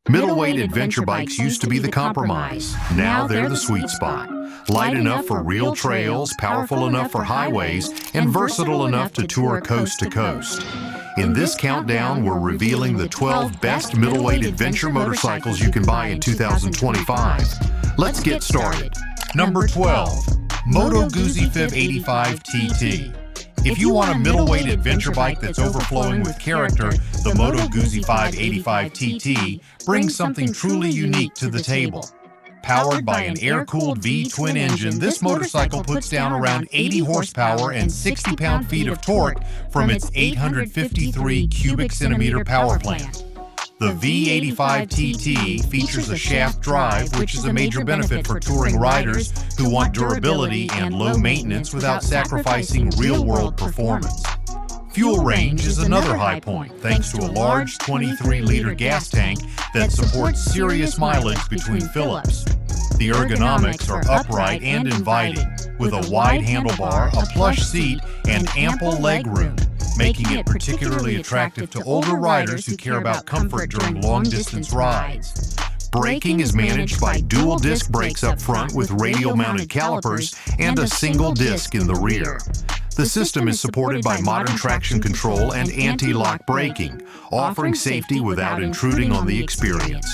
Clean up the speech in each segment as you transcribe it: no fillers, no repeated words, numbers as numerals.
Middleweight adventure bikes used to be the compromise. Now they're the sweet spot. Light enough for real trails, powerful enough for highways, and versatile enough to tour coast to coast. In this countdown, we're revealing the 12 best middleweight adventure motorcycles you can buy in 2025. Let's get started. Number 12. Moto Guzzi 585 TT. If you want a middleweight adventure bike that's overflowing with character, the Moto Guzzi 585 TT brings something truly unique to the table. Powered by an air-cooled V-twin engine, this motorcycle puts down around 80 horsepower and 60 pound-feet of torque from its 853 cubic centimeter power plant. The V85 TT features a shaft drive, which is a major benefit for touring riders who want durability and low maintenance without sacrificing real-world performance. Fuel range is another high point, thanks to a large 23-liter gas tank that supports serious mileage between fill-ups. The ergonomics are upright and inviting, with a wide handlebar, a plush seat, and ample leg room, making it particularly attractive to older riders who care about comfort during long-distance rides. Braking is managed by dual disc brakes up front with radial-mounted calipers and a single disc in the rear. The system is supported by modern traction control and anti-lock braking, offering safety without intruding on the experience.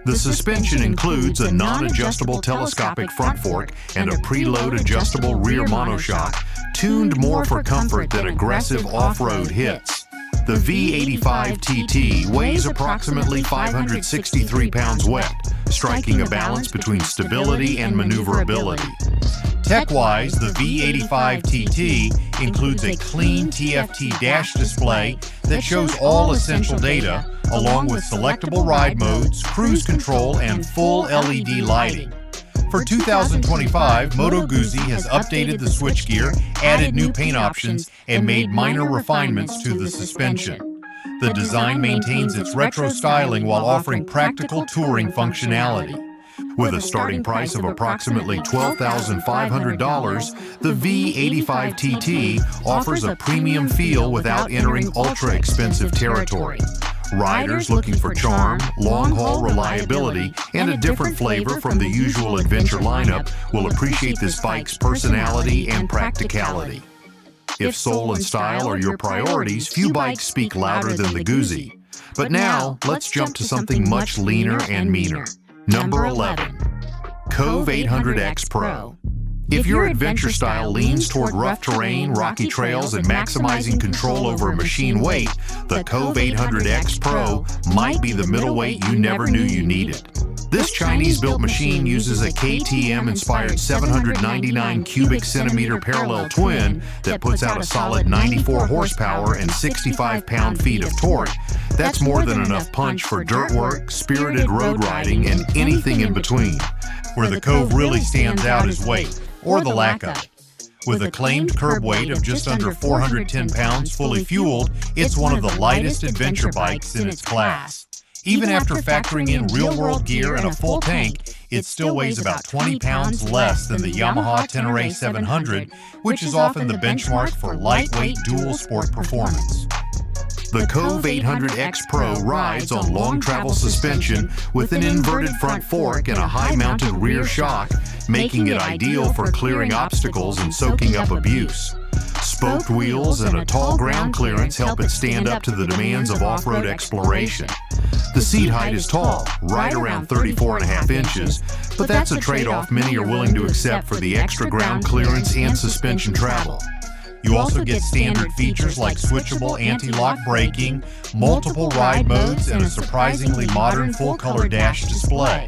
The suspension includes a non-adjustable telescopic front fork and a preload adjustable rear monoshock, tuned more for comfort than aggressive off-road hits. The V85 TT weighs approximately 563 pounds wet, striking a balance between stability and maneuverability. Tech-wise, the V85 TT includes a clean TFT dash display that shows all essential data, along with selectable ride modes, cruise control, and full LED lighting. For 2025, Moto Guzzi has updated the switchgear, added new paint options, and made minor refinements to the suspension. The design maintains its retro styling while offering practical touring functionality. With a starting price of approximately $12,500, the V85 TT offers a premium feel without entering ultra-expensive territory. Riders looking for charm, long-haul reliability, and a different flavor from the usual adventure lineup will appreciate this bike's personality and practicality. If soul and style are your priorities, few bikes speak louder than the Guzzi. But now, let's jump to something much leaner and meaner. Number 11. Cove 800X Pro. If your adventure style leans toward rough terrain, rocky trails, and maximizing control over machine weight, the Cove 800X Pro might be the middleweight you never knew you needed. This Chinese-built machine uses a KTM-inspired 799 cubic centimeter parallel twin that puts out a solid 94 horsepower and 65 pound-feet of torque. That's more than enough punch for dirt work, spirited road riding, and anything in between. Where the Cove really stands out is weight, or the lack of it. With a claimed curb weight of just under 410 pounds fully fueled, it's one of the lightest adventure bikes in its class. Even after factoring in real-world gear and a full tank, it still weighs about 20 pounds less than the Yamaha Tenere 700, which is often the benchmark for lightweight dual-sport performance. The Cove 800X Pro rides on long-travel suspension with an inverted front fork and a high-mounted rear shock, making it ideal for clearing obstacles and soaking up abuse. Spoked wheels and a tall ground clearance help it stand up to the demands of off-road exploration. The seat height is tall, right around 34.5 inches, but that's a trade-off many are willing to accept for the extra ground clearance and suspension travel. You also get standard features like switchable anti-lock braking, multiple ride modes, and a surprisingly modern full-color dash display.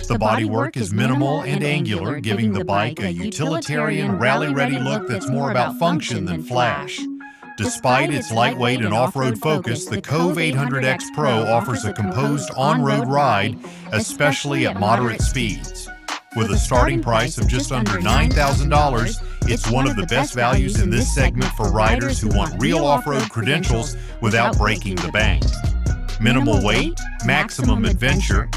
The bodywork is minimal and angular, giving the bike a utilitarian, rally-ready look that's more about function than flash. Despite its lightweight and off-road focus, the Cove 800X Pro offers a composed on-road ride, especially at moderate speeds. With a starting price of just under $9,000, it's one of the best values in this segment for riders who want real off-road credentials without breaking the bank. Minimal weight, maximum adventure.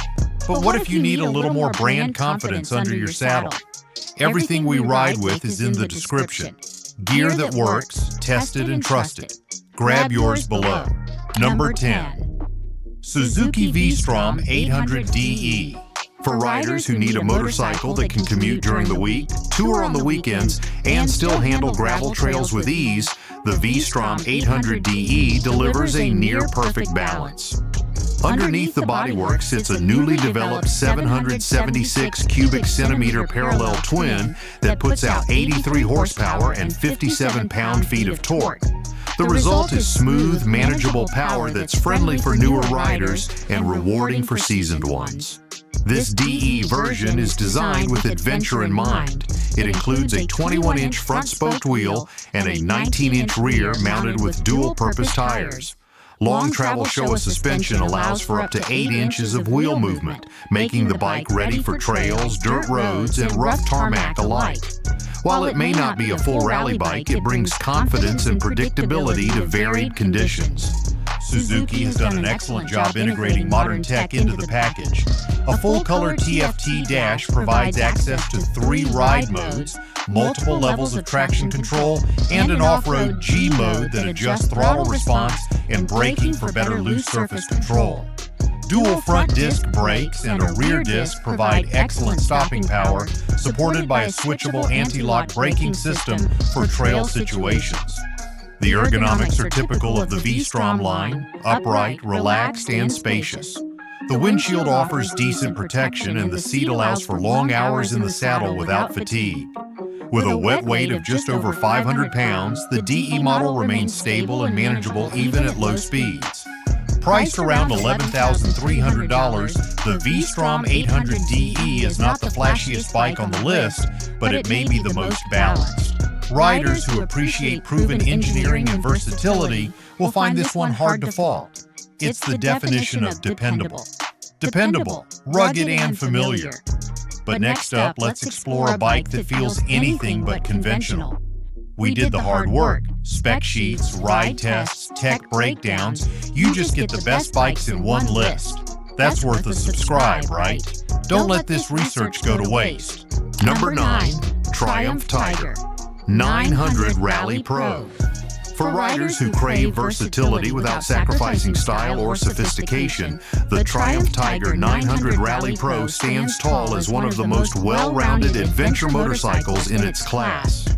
But what if you need a little more brand confidence under your saddle? Everything we ride with is in the description. Gear that works, tested and trusted. Grab yours below. Number 10. Suzuki V-Strom 800DE. For riders who need a motorcycle that can commute during the week, tour on the weekends, and still handle gravel trails with ease, the V-Strom 800DE delivers a near-perfect balance. Underneath the bodywork sits a newly developed 776 cubic centimeter parallel twin that puts out 83 horsepower and 57 pound-feet of torque. The result is smooth, manageable power that's friendly for newer riders and rewarding for seasoned ones. This DE version is designed with adventure in mind. It includes a 21-inch front spoked wheel and a 19-inch rear mounted with dual-purpose tires. Long travel Showa suspension allows for up to 8 inches of wheel movement, making the bike ready for trails, dirt roads, and rough tarmac alike. While it may not be a full rally bike, it brings confidence and predictability to varied conditions. Suzuki has done an excellent job integrating modern tech into the package. A full-color TFT dash provides access to 3 ride modes, multiple levels of traction control, and an off-road G mode that adjusts throttle response and braking for better loose surface control. Dual front disc brakes and a rear disc provide excellent stopping power, supported by a switchable anti-lock braking system for trail situations. The ergonomics are typical of the V-Strom line, upright, relaxed, and spacious. The windshield offers decent protection and the seat allows for long hours in the saddle without fatigue. With a wet weight of just over 500 pounds, the DE model remains stable and manageable even at low speeds. Priced around $11,300, the V-Strom 800DE is not the flashiest bike on the list, but it may be the most balanced. Riders who appreciate proven engineering and versatility will find this one hard to fault. It's the definition of dependable. Dependable, rugged, and familiar. But next up, let's explore a bike that feels anything but conventional. We did the hard work: spec sheets, ride tests, tech breakdowns. You just get the best bikes in one list. That's worth a subscribe, right? Don't let this research go to waste. Number 9. Triumph Tiger 900 Rally Pro. For riders who crave versatility without sacrificing style or sophistication, the Triumph Tiger 900 Rally Pro stands tall as one of the most well-rounded adventure motorcycles in its class.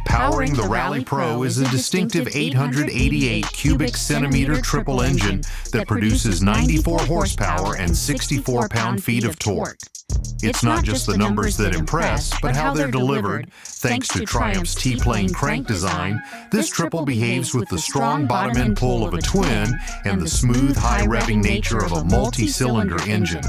Powering the Rally Pro is a distinctive 888 cubic centimeter triple engine that produces 94 horsepower and 64 pound-feet of torque. It's not just the numbers that impress, but how they're delivered. Thanks to Triumph's T-plane crank design, this triple behaves with the strong bottom-end pull of a twin and the smooth, high-revving nature of a multi-cylinder engine.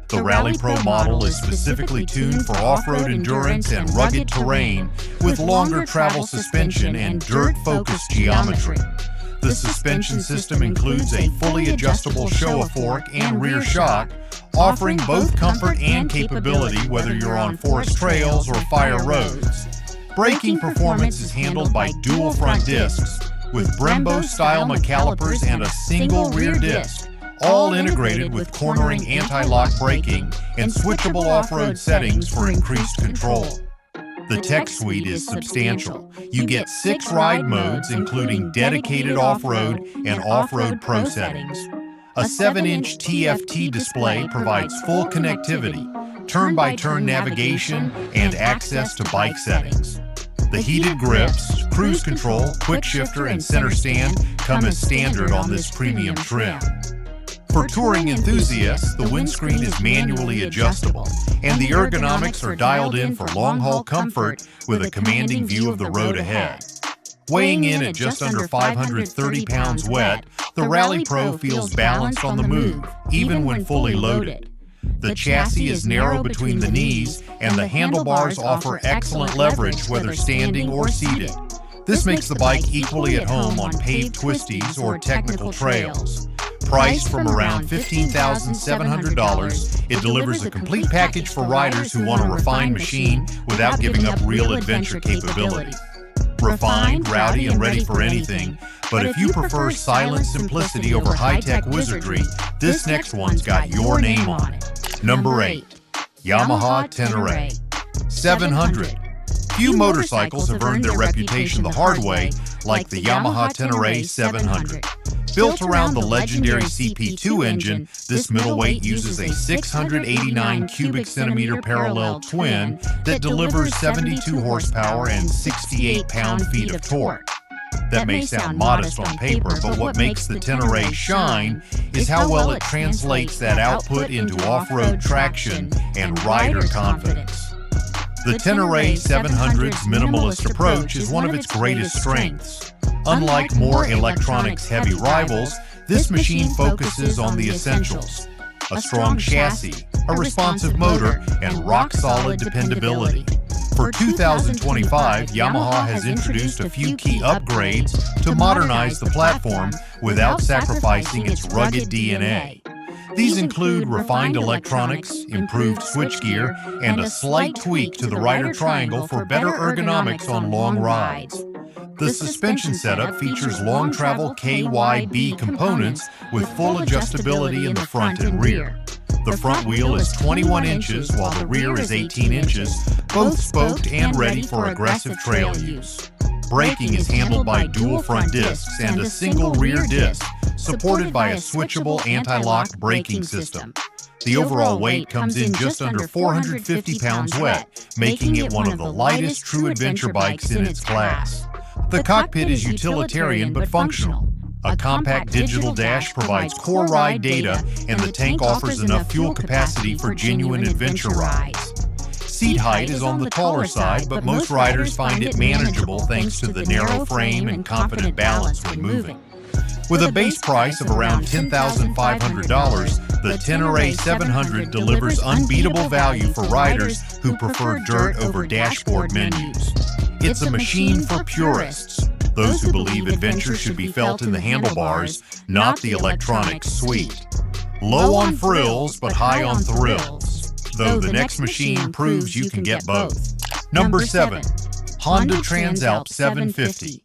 The Rally Pro model is specifically tuned for off-road endurance and rugged terrain with longer travel suspension and dirt-focused geometry. The suspension system includes a fully adjustable Showa fork and rear shock, offering both comfort and capability whether you're on forest trails or fire roads. Braking performance is handled by dual front discs with Brembo-style McCalipers and a single rear disc, all integrated with cornering anti-lock braking and switchable off-road settings for increased control. The tech suite is substantial. You get 6 ride modes, including dedicated off-road and off-road pro settings. A 7-inch TFT display provides full connectivity, turn-by-turn navigation, and access to bike settings. The heated grips, cruise control, quick shifter, and center stand come as standard on this premium trim. For touring enthusiasts, the windscreen is manually adjustable, and the ergonomics are dialed in for long-haul comfort with a commanding view of the road ahead. Weighing in at just under 530 pounds wet, the Rally Pro feels balanced on the move, even when fully loaded. The chassis is narrow between the knees, and the handlebars offer excellent leverage whether standing or seated. This makes the bike equally at home on paved twisties or technical trails. Priced from around $15,700, it delivers a complete package for riders who want a refined machine without giving up real adventure capability. Refined, rowdy, and ready for anything, but if you prefer silent simplicity over high-tech wizardry, this next one's got your name on it. Number 8. Yamaha Tenere 700. Few motorcycles have earned their reputation the hard way like the Yamaha Tenere 700. Built around the legendary CP2 engine, this middleweight uses a 689 cubic centimeter parallel twin that delivers 72 horsepower and 68 pound-feet of torque. That may sound modest on paper, but what makes the Tenere shine is how well it translates that output into off-road traction and rider confidence. The Tenere 700's minimalist approach is one of its greatest strengths. Unlike more electronics-heavy rivals, this machine focuses on the essentials: a strong chassis, a responsive motor, and rock-solid dependability. For 2025, Yamaha has introduced a few key upgrades to modernize the platform without sacrificing its rugged DNA. These include refined electronics, improved switchgear, and a slight tweak to the rider triangle for better ergonomics on long rides. The suspension setup features long travel KYB components with full adjustability in the front and rear. The front wheel is 21 inches while the rear is 18 inches, both spoked and ready for aggressive trail use. Braking is handled by dual front discs and a single rear disc, supported by a switchable anti-lock braking system. The overall weight comes in just under 450 pounds wet, making it one of the lightest true adventure bikes in its class. The cockpit is utilitarian but functional. A compact digital dash provides core ride data, and the tank offers enough fuel capacity for genuine adventure rides. Seat height is on the taller side, but most riders find it manageable thanks to the narrow frame and confident balance when moving. With a base price of around $10,500, the Tenere 700 delivers unbeatable value for riders who prefer dirt over dashboard menus. It's a machine for purists, those who believe adventure should be felt in the handlebars, not the electronics suite. Low on frills, but high on thrills, though the next machine proves you can get both. Number 7. Honda Transalp 750.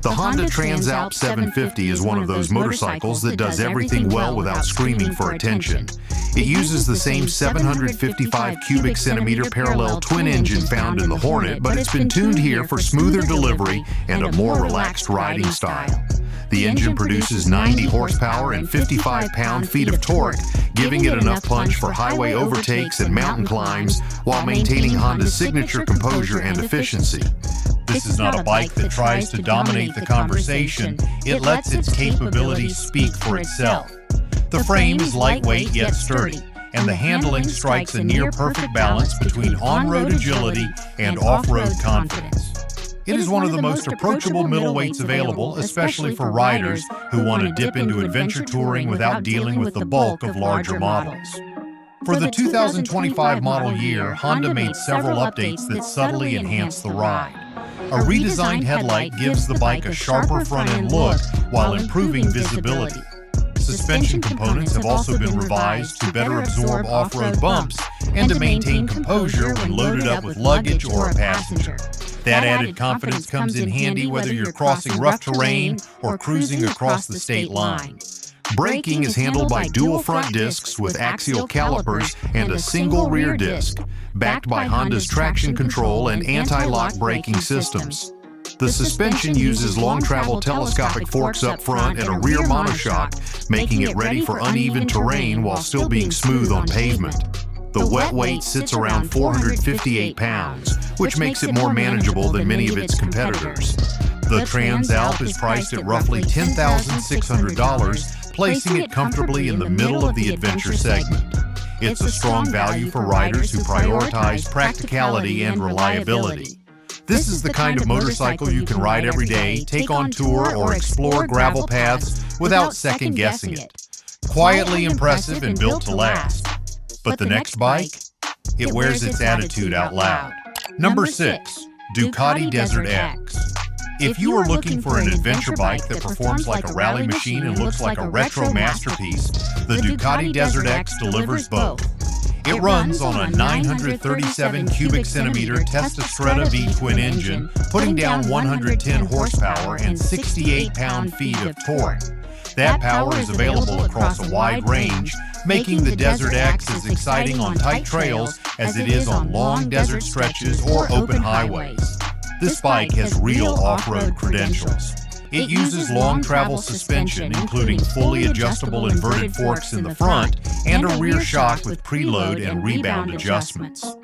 The Honda Transalp 750 is one of those motorcycles that does everything well without screaming for attention. It uses the same 755 cubic centimeter parallel twin engine found in the Hornet, but it's been tuned here for smoother delivery and a more relaxed riding style. The engine produces 90 horsepower and 55 pound-feet of torque, giving it enough punch for highway overtakes and mountain climbs while maintaining Honda's signature composure and efficiency. This is not a bike that tries to dominate the conversation. It lets its capabilities speak for itself. The frame is lightweight yet sturdy, and the handling strikes a near-perfect balance between on-road agility and off-road confidence. It is one of the most approachable middleweights available, especially for riders who want to dip into adventure touring without dealing with the bulk of larger models. For the 2025 model year, Honda made several updates that subtly enhance the ride. A redesigned headlight gives the bike a sharper front-end look while improving visibility. Suspension components have also been revised to better absorb off-road bumps and to maintain composure when loaded up with luggage or a passenger. That added confidence comes in handy whether you're crossing rough terrain or cruising across the state line. Braking is handled by dual front discs with axial calipers and a single rear disc, backed by Honda's traction control and anti-lock braking systems. The suspension uses long-travel telescopic forks up front and a rear monoshock, making it ready for uneven terrain while still being smooth on pavement. The wet weight sits around 458 pounds, which makes it more manageable than many of its competitors. The Transalp is priced at roughly $10,600, placing it comfortably in the middle of the adventure segment. It's a strong value for riders who prioritize practicality and reliability. This is the kind of motorcycle you can ride every day, take on tour, or explore gravel paths without second-guessing it. Quietly impressive and built to last. But the next bike? It wears its attitude out loud. Number 6. Ducati Desert X. If you are looking for an adventure bike that performs like a rally machine and looks like a retro masterpiece, the Ducati Desert X delivers both. It runs on a 937 cubic centimeter Testastretta V twin engine, putting down 110 horsepower and 68 pound-feet of torque. That power is available across a wide range, making the Desert X as exciting on tight trails as it is on long desert stretches or open highways. This bike has real off-road credentials. It uses long travel suspension, including fully adjustable inverted forks in the front and a rear shock with preload and rebound adjustments.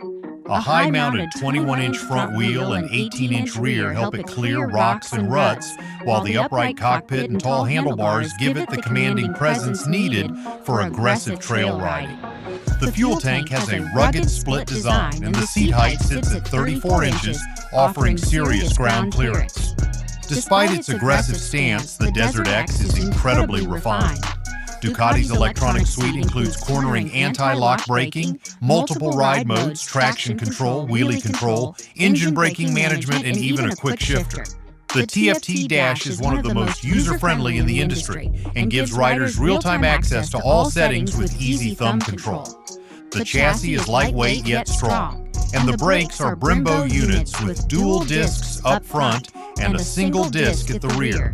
A high-mounted 21-inch front wheel and 18-inch rear help it clear rocks and ruts, while the upright cockpit and tall handlebars give it the commanding presence needed for aggressive trail riding. The fuel tank has a rugged split design, and the seat height sits at 34 inches, offering serious ground clearance. Despite its aggressive stance, the Desert X is incredibly refined. Ducati's electronic suite includes cornering anti-lock braking, multiple ride modes, traction control, wheelie control, engine braking management, and even a quick shifter. The TFT Dash is one of the most user-friendly in the industry and gives riders real-time access to all settings with easy thumb control. The chassis is lightweight yet strong, and the brakes are Brembo units with dual discs up front and a single disc at the rear.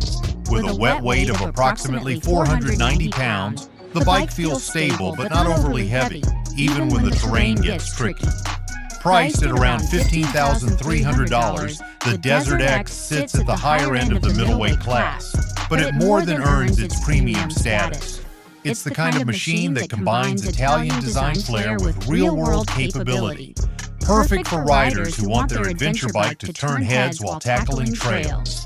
With a wet weight of approximately 490 pounds, the bike feels stable but not overly heavy, even when the terrain gets tricky. Priced at around $15,300, the Desert X sits at the higher end of the middleweight class, but it more than earns its premium status. It's the kind of machine that combines Italian design flair with real-world capability, perfect for riders who want their adventure bike to turn heads while tackling trails.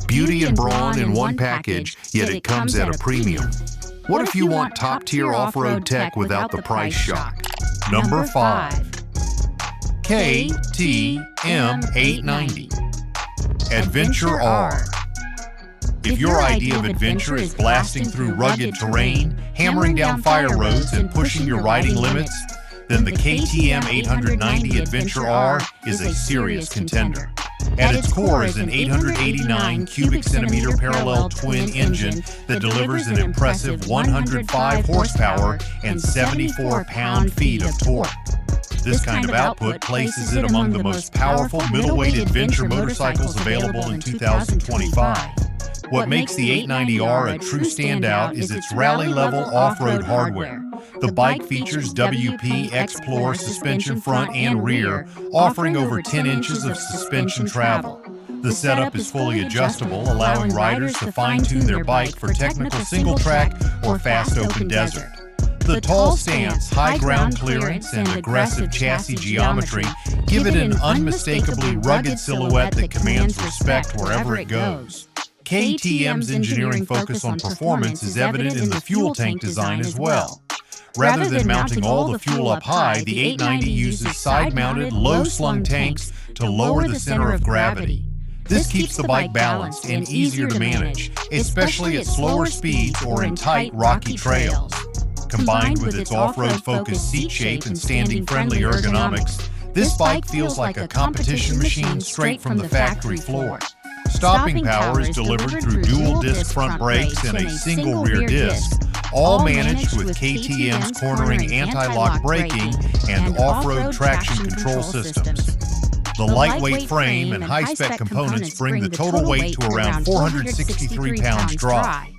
Beauty and brawn in one package, yet it comes at a premium. What if you want top-tier off-road tech without the price shock? Number 5. KTM 890 Adventure R. If your idea of adventure is blasting through rugged terrain, hammering down fire roads, and pushing your riding limits, then the KTM 890 Adventure R is a serious contender. At its core is an 889 cubic centimeter parallel twin engine that delivers an impressive 105 horsepower and 74 pound-feet of torque. This kind of output places it among the most powerful middleweight adventure motorcycles available in 2025. What makes the 890R a true standout is its rally-level off-road hardware. The bike features WP Explore suspension front and rear, offering over 10 inches of suspension travel. The setup is fully adjustable, allowing riders to fine-tune their bike for technical single-track or fast open desert. The tall stance, high ground clearance, and aggressive chassis geometry give it an unmistakably rugged silhouette that commands respect wherever it goes. KTM's engineering focus on performance is evident in the fuel tank design as well. Rather than mounting all the fuel up high, the 890 uses side-mounted, low-slung tanks to lower the center of gravity. This keeps the bike balanced and easier to manage, especially at slower speeds or in tight, rocky trails. Combined with its off-road-focused seat shape and standing-friendly ergonomics, this bike feels like a competition machine straight from the factory floor. Stopping power is delivered through dual-disc front brakes and a single rear disc, all managed with KTM's cornering anti-lock braking and off-road traction control systems. The lightweight frame and high-spec components bring the total weight to around 463 pounds dry.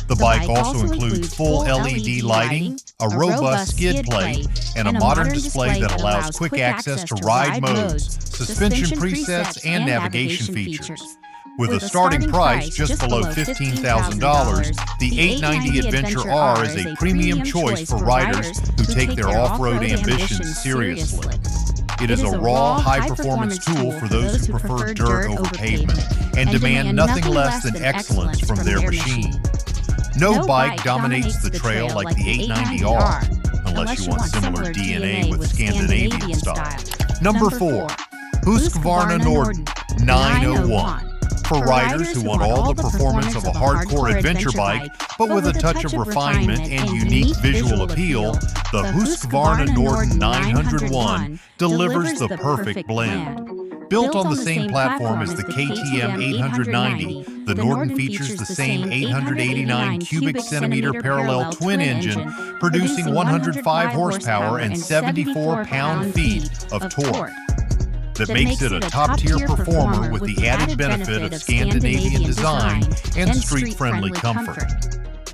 The bike also includes full LED lighting, a robust skid plate, and a modern display that allows quick access to ride modes, suspension presets, and navigation features. With a starting price just below $15,000, the 890 Adventure R is a premium choice for riders who take their off-road ambitions seriously. It is a raw, high-performance tool for those who prefer dirt over pavement and demand nothing less than excellence from their machine. No bike dominates the trail like the 890R, unless you want similar DNA with Scandinavian style. Number 4. Husqvarna Norden 901. For riders who want all the performance of a hardcore adventure bike, but with a touch of refinement and unique visual appeal, the Husqvarna Norden 901 delivers the perfect blend. Built on the same platform as the KTM 890, the Norden features the same 889 cubic centimeter parallel twin engine, producing 105 horsepower and 74 pound-feet of torque. That makes it a top-tier performer with the added benefit of Scandinavian design and street-friendly comfort.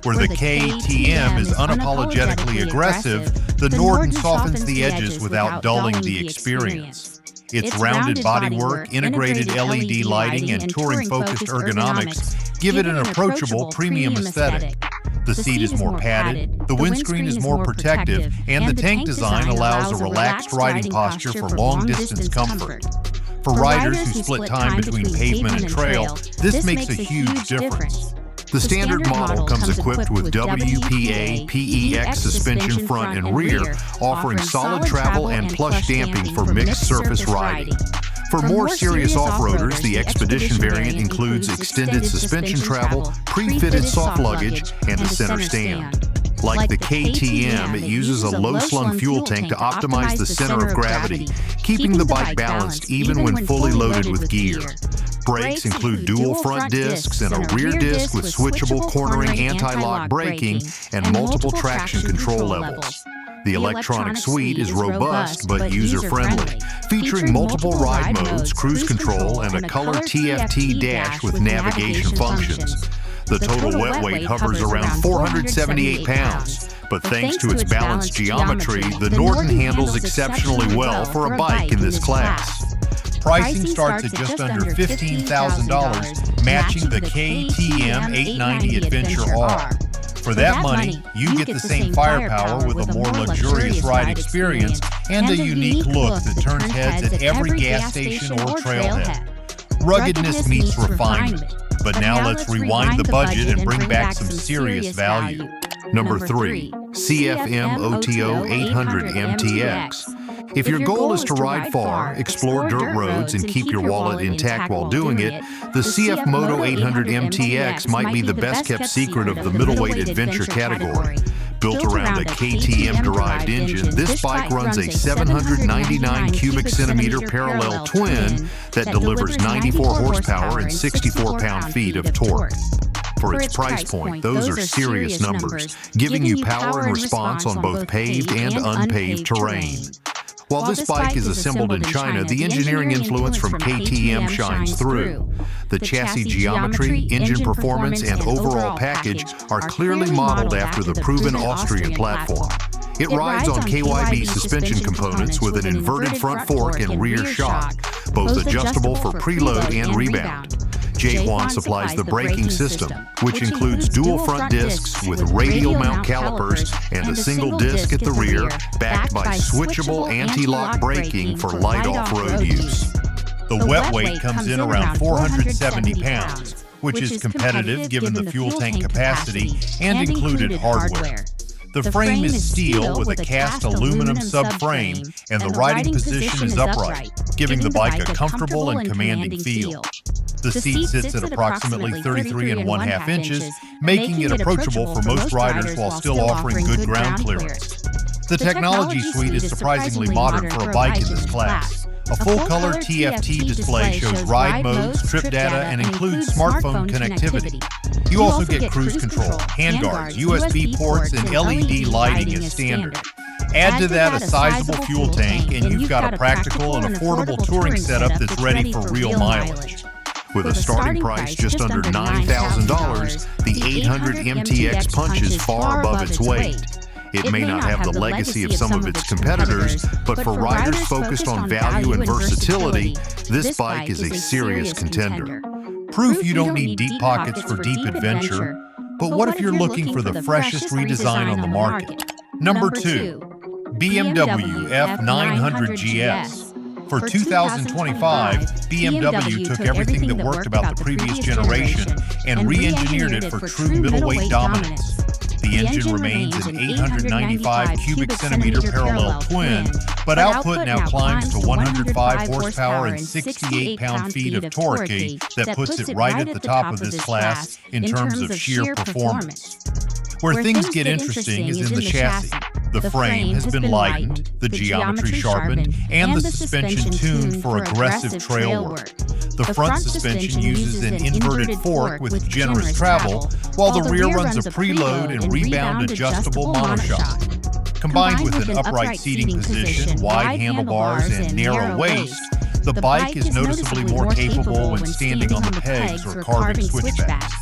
Where the KTM is unapologetically aggressive, the Norden softens the edges without dulling the experience. Its rounded bodywork, integrated LED lighting, and touring-focused ergonomics give it an approachable premium aesthetic. The seat is more padded, the windscreen is more protective, and the tank design allows a relaxed riding posture for long-distance comfort. For riders who split time between pavement and trail, this makes a huge difference. The standard model comes equipped with WPA PEX suspension front and rear, offering solid travel and plush damping for mixed surface riding. For more serious off-roaders, the Expedition variant includes extended suspension travel, pre-fitted soft luggage, and a center stand. Like the KTM, it uses a low-slung fuel tank to optimize the center of gravity, keeping the bike balanced even when fully loaded with gear. Brakes include dual front discs and a rear disc with switchable cornering anti-lock braking and multiple traction control levels. The electronic suite is robust but user-friendly, featuring multiple ride modes, cruise control, and a color TFT dash with navigation functions. The total wet weight hovers around 478 pounds, but thanks to its balanced geometry, the Norton handles exceptionally well for a bike in this class. Pricing starts at just under $15,000, matching the KTM 890 Adventure R. For that money, you get the same firepower with a more luxurious ride experience and a unique look that turns heads at every gas station or trailhead. Ruggedness meets refinement, but now let's rewind the budget and bring back some serious value. Number 3. CFM OTO 800 MTX. If your goal is to ride far, explore dirt roads, and keep your wallet intact while doing it, the CF Moto 800 MTX might be the best-kept secret of the middleweight adventure category. Built around a KTM-derived engine, this bike runs a 799 cubic centimeter parallel twin that delivers 94 horsepower and 64 pound-feet of torque. For its price point, those are serious numbers, giving you power and response on both paved and unpaved terrain. While this bike is assembled in China, the engineering influence from KTM shines through. The chassis geometry, engine performance, and overall package are clearly modeled after the proven Austrian platform. It rides on KYB suspension components with an inverted front fork and rear shock, both adjustable for preload and rebound. J-Juan supplies the braking system, which includes dual front discs with radial mount calipers and a single disc at the rear, backed by switchable anti-lock braking for light off-road use. The wet weight comes in around 470 pounds, which is competitive given the fuel tank capacity and included hardware. The frame is steel with a cast aluminum subframe, and the riding position is upright, giving the bike a comfortable and commanding feel. The seat sits at approximately 33 1/2 inches, making it approachable for most riders while still offering good ground clearance. The technology suite is surprisingly modern for a bike in this class. A full-color TFT display shows ride modes, trip data, and includes smartphone connectivity. You also get cruise control, handguards, USB ports, and LED lighting as standard. Add to that a sizable fuel tank, and you've got a practical and affordable touring setup that's ready for real mileage. With a starting price just under $9,000, the 800 MTX punches far above its weight. It may not have the legacy of some of its competitors, but for riders focused on value and versatility, this bike is a serious contender. Proof you don't need deep pockets for deep adventure, but what if you're looking for the freshest redesign on the market? Number 2. BMW F900 GS. For 2025, BMW took everything that worked about the previous generation and re-engineered it for true middleweight dominance. The engine remains an 895 cubic centimeter parallel twin, but output now climbs to 105 horsepower and 68 pound-feet of torque that puts it right at the top of this class in terms of sheer performance. Where things get interesting is in the chassis. The frame has been lightened, the geometry sharpened, and the suspension tuned for aggressive trail work. The front suspension uses an inverted fork with generous travel, while the rear runs a preload and rebound adjustable monoshock. Combined with an upright seating position, wide handlebars, and narrow waist, the bike is noticeably more capable when standing on the pegs or carving switchbacks.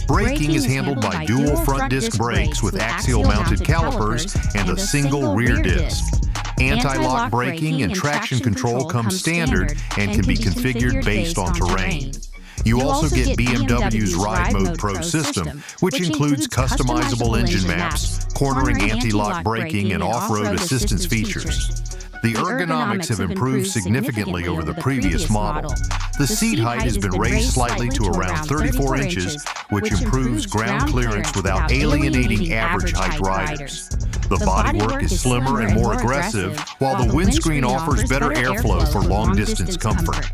Braking is handled by dual front disc brakes with axial-mounted calipers and a single rear disc. Anti-lock braking and traction control come standard and can be configured based on terrain. You also get BMW's Ride Mode Pro system, which includes customizable engine maps, cornering anti-lock braking, and off-road assistance features. The ergonomics have improved significantly over the previous model. The seat height has been raised slightly to around 34 inches, which improves ground clearance without alienating average height riders. The bodywork is slimmer and more aggressive, while the windscreen offers better airflow for long-distance comfort.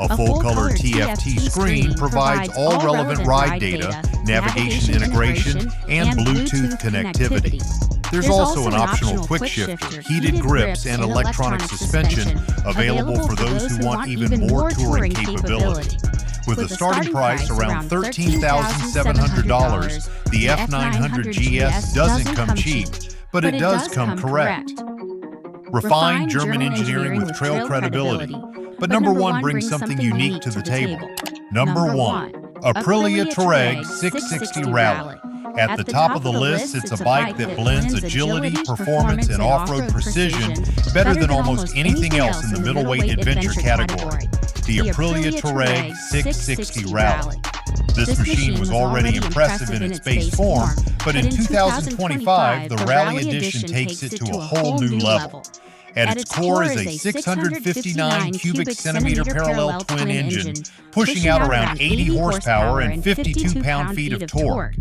A full-color TFT screen provides all relevant ride data, navigation integration, and Bluetooth connectivity. There's also an optional quick shifter, heated grips, and electronic suspension available for those who want even more touring capability. With a starting price around $13,700, the F900 GS doesn't come cheap, but it does come correct. Refined German engineering with trail credibility. But number one brings something unique to the table. Number one, Aprilia Touareg 660 Rally. At the top of the list, it's a bike that blends agility, performance, and off-road precision better than almost anything else in the middleweight adventure category. The Aprilia Touareg 660 Rally. This machine was already impressive in its base form, but in 2025, the Rally Edition takes it to a whole new level. At its core is a 659 cubic centimeter parallel twin engine, pushing out around 80 horsepower and 52 pound-feet of torque.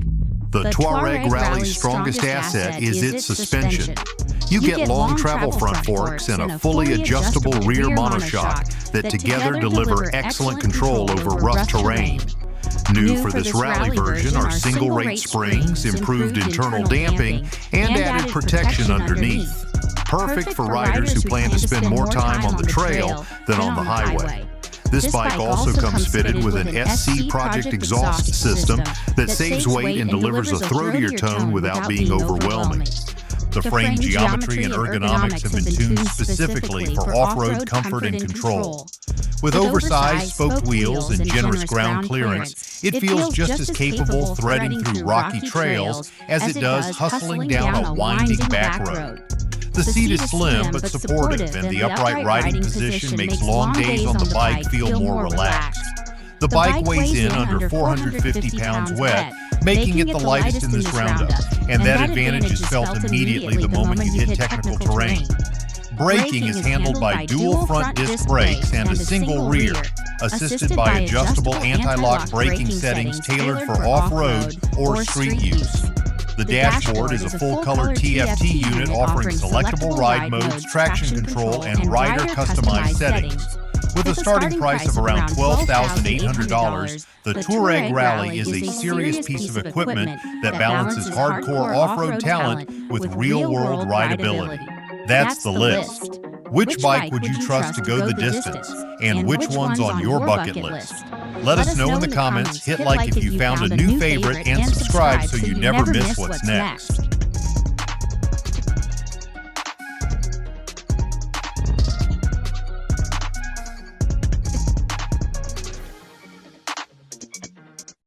The Touareg Rally's strongest asset is its suspension. You get long travel front forks and a fully adjustable rear monoshock that together deliver excellent control over rough terrain. New for this rally version are single-rate springs, improved internal damping, and added protection underneath. Perfect for riders who plan to spend more time on the trail than on the highway. This bike also comes fitted with an SC Project exhaust system that saves weight and delivers a throatier tone without being overwhelming. The frame geometry and ergonomics have been tuned specifically for off-road comfort and control. With oversized spoked wheels and generous ground clearance, it feels just as capable threading through rocky trails as it does hustling down a winding back road. The seat is slim but supportive, and the upright riding position makes long days on the bike feel more relaxed. The bike weighs in under 450 pounds wet, making it the lightest in this roundup, and that advantage is felt immediately the moment you hit technical terrain. Braking is handled by dual front disc brakes and a single rear, assisted by adjustable anti-lock braking settings tailored for off-road or street use. The dashboard is a full-color TFT unit offering selectable ride modes, traction control, and rider-customized settings. With a starting price of around $12,800, the Touareg Rally is a serious piece of equipment that balances hardcore off-road talent with real-world rideability. That's the list. Which bike would you trust to go the distance, and which one's on your bucket list? Let us know in the comments, hit like if you found a new favorite, and subscribe so you never miss what's next.